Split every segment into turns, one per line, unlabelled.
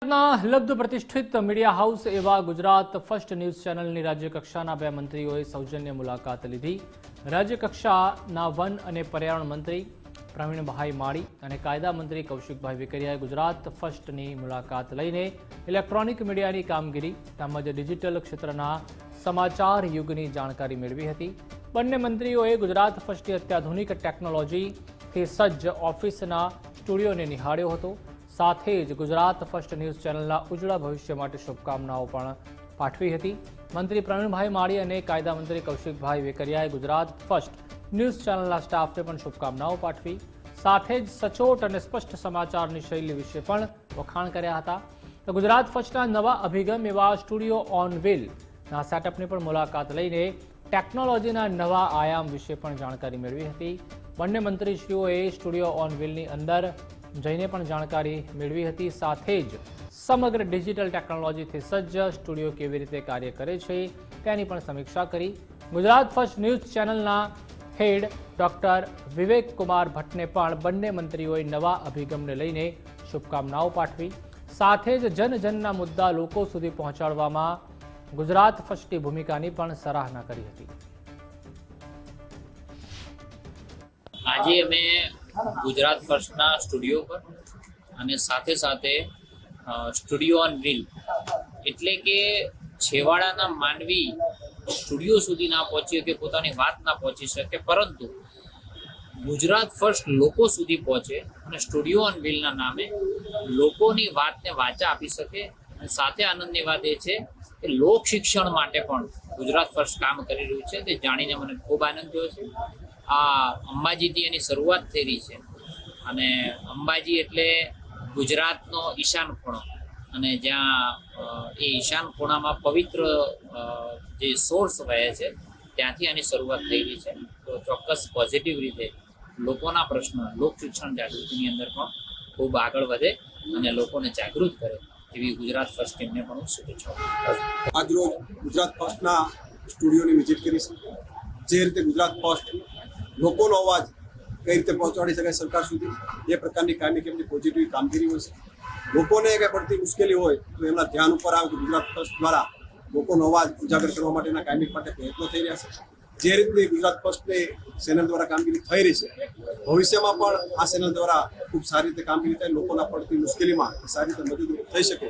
લબ્ધ પ્રતિષ્ઠિત media house એવા Gujarat first news ચેનલની રાજ્યકક્ષાના બે મંત્રીઓએ સૌજન્ય મુલાકાત લીધી. રાજ્યકક્ષાના વન અને પર્યાવરણ મંત્રી પ્રવીણભાઈ માળી અને કાયદા મંત્રી કૌશિકભાઈ વેકરિયાએ ગુજરાત ફર્સ્ટની મુલાકાત લઈને ઇલેક્ટ્રોનિક મીડિયાની કામગીરી તેમજ ડિજિટલ ક્ષેત્રના સમાચાર યુગની જાણકારી મેળવી હતી. બંને મંત્રીઓએ ગુજરાત ફર્સ્ટની અત્યાધુનિક ટેકનોલોજીથી સજ્જ ઓફિસના સ્ટુડિયોને નિહાળ્યો હતો. સાથે જ ગુજરાત ફર્સ્ટ ન્યૂઝ ચેનલના ઉજળા ભવિષ્ય માટે શુભકામનાઓ પણ પાઠવી હતી. મંત્રી પ્રવીણભાઈ માળી અને કાયદા મંત્રી કૌશિકભાઈ વેકરિયાએ ગુજરાત ફર્સ્ટ ન્યૂઝ ચેનલના સ્ટાફને પણ શુભકામનાઓ પાઠવી. સાથે જ સચોટ અને સ્પષ્ટ સમાચારની શૈલી વિશે પણ વખાણ કર્યા હતા. તો ગુજરાત ફર્સ્ટના નવા અભિગમ એવા સ્ટુડિયો ઓન વ્હીલના સેટઅપની પણ મુલાકાત લઈને ટેકનોલોજીના નવા આયામ વિશે પણ જાણકારી મેળવી હતી. બંને મંત્રીશ્રીઓએ સ્ટુડિયો ઓન વ્હીલની અંદર જઈને પણ જાણકારી મેળવી હતી. સાથે જ સમગ્ર ડિજિટલ ટેકનોલોજીથી સજ્જ સ્ટુડિયો કેવી રીતે કાર્ય કરે છે તેની પણ સમીક્ષા કરી. ગુજરાત ફર્સ્ટ ન્યૂઝ ચેનલના હેડ ડોક્ટર વિવેક કુમાર ભટ્ટને પણ બંને મંત્રીઓએ નવા અભિગમને લઈને શુભકામનાઓ પાઠવી. સાથે જ જનજનના મુદ્દા લોકો સુધી પહોંચાડવામાં ગુજરાત ફર્સ્ટની ભૂમિકાની પણ સરાહના કરી હતી.
આજે અમે ગુજરાત ફર્સ્ટના સ્ટુડિયો પર અને સાથે સાથે સ્ટુડિયો ઓન વ્હીલ એટલે કે છેવાડાના માનવી સ્ટુડિયો સુધી ના પહોંચી શકે, પોતાની વાત ના પહોંચી શકે, પરંતુ ગુજરાત ફર્સ્ટ લોકો સુધી પહોંચે અને સ્ટુડિયો ઓન વ્હીલના નામે લોકોની વાતને વાચા આપી શકે. અને સાથે આનંદની વાત એ છે કે લોક શિક્ષણ માટે પણ ગુજરાત ફર્સ્ટ કામ કરી રહ્યું છે. તે જાણીને મને ખૂબ આનંદ થયો છે. આ અંબાજીથી એની શરૂઆત થઈ રહી છે અને અંબાજી એટલે ગુજરાતનો ઈશાન ખૂણો અને જ્યાં એ ઈશાન ખૂણામાં પવિત્ર જે સોર્સ વહે છે ત્યાંથી આની શરૂઆત થઈ રહી છે. તો ચોક્કસ પોઝિટિવ રીતે લોકોના પ્રશ્નો લોક શિક્ષણ જાગૃતિની અંદર પણ ખૂબ આગળ વધે અને લોકોને જાગૃત કરે એવી ગુજરાત ફર્સ્ટ ટીમને પણ હું શુભેચ્છાઓ.
આજરોજ ગુજરાત ફર્સ્ટના સ્ટુડિયોની વિઝિટ કરી છે. જે રીતે ગુજરાત ફર્સ્ટ લોકોનો અવાજ કઈ રીતે પહોંચાડી શકાય સરકાર સુધી એ પ્રકારની એમની પોઝિટિવ કામગીરી હોય છે. લોકોને કંઈ પડતી મુશ્કેલી હોય તો એમના ધ્યાન ઉપર આવે કે ગુજરાત ફર્સ્ટ દ્વારા લોકોનો અવાજ ઉજાગર કરવા માટેના કાયમી માટે પ્રયત્નો થઈ રહ્યા છે. જે રીતની ગુજરાત ફર્સ્ટની ચેનલ દ્વારા કામગીરી થઈ રહી છે, ભવિષ્યમાં પણ આ ચેનલ દ્વારા ખૂબ સારી રીતે કામગીરી થાય, લોકોના પડતી મુશ્કેલીમાં સારી રીતે મદદરૂપ થઈ શકે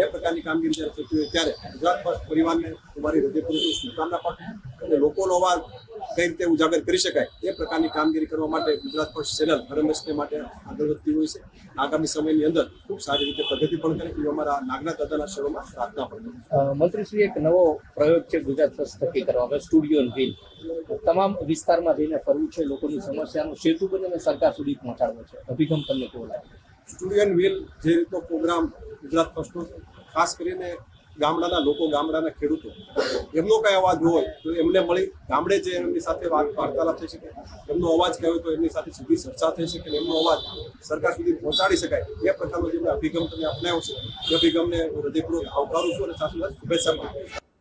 એ પ્રકારની કામગીરી જ્યારે થતી હોય ત્યારે ગુજરાત ફર્સ્ટ પરિવારને તમારી હૃદયપૂર્વક શુભકામના પાઠવું અને લોકોનો અવાજ કઈ રીતે ઉજાગર કરી શકાય એ પ્રકારની કામગીરી કરવા માટે ગુજરાત ફર્સ્ટ ચેનલ હંમેશને માટે આગળ વધતી હોય છે. આગામી સમયની અંદર ખૂબ સારી રીતે પ્રગતિ પણ કરે એ અમારા નાગના દાદાના શહેરોમાં પ્રાર્થના પણ કરે.
મંત્રીશ્રી, એક નવો પ્રયોગ છે ગુજરાત ફર્સ્ટ થકી કરવામાં, સ્ટુડિયો ઓન વ્હીલ. તમામ વિસ્તારમાં જઈને ફરવું છે, લોકોની સમસ્યાનો સેતુ બનીને સરકાર સુધી પહોંચાડવો છે. અભિગમ તમને કેવો લાગે?
સ્ટુડિયો ઓન વ્હીલ જે રીતનો પ્રોગ્રામ ગુજરાત ફર્સ્ટનો ખાસ કરીને ગામડાના લોકો, ગામડાના ખેડૂતો, એમનો કઈ અવાજ હોય તો એમને મળી ગામડે જે એમની સાથે વાર્તાલાપ થઈ શકે, એમનો અવાજ કયો હોય તો એમની સાથે સીધી ચર્ચા થઈ શકે, એમનો અવાજ સરકાર સુધી પહોંચાડી શકાય એ પ્રકારનો જે અભિગમ તમે અપનાવ્યો છે એ અભિગમને હું હૃદયપૂર્વક આવકારું છું અને સાથે શુભેચ્છા પણ.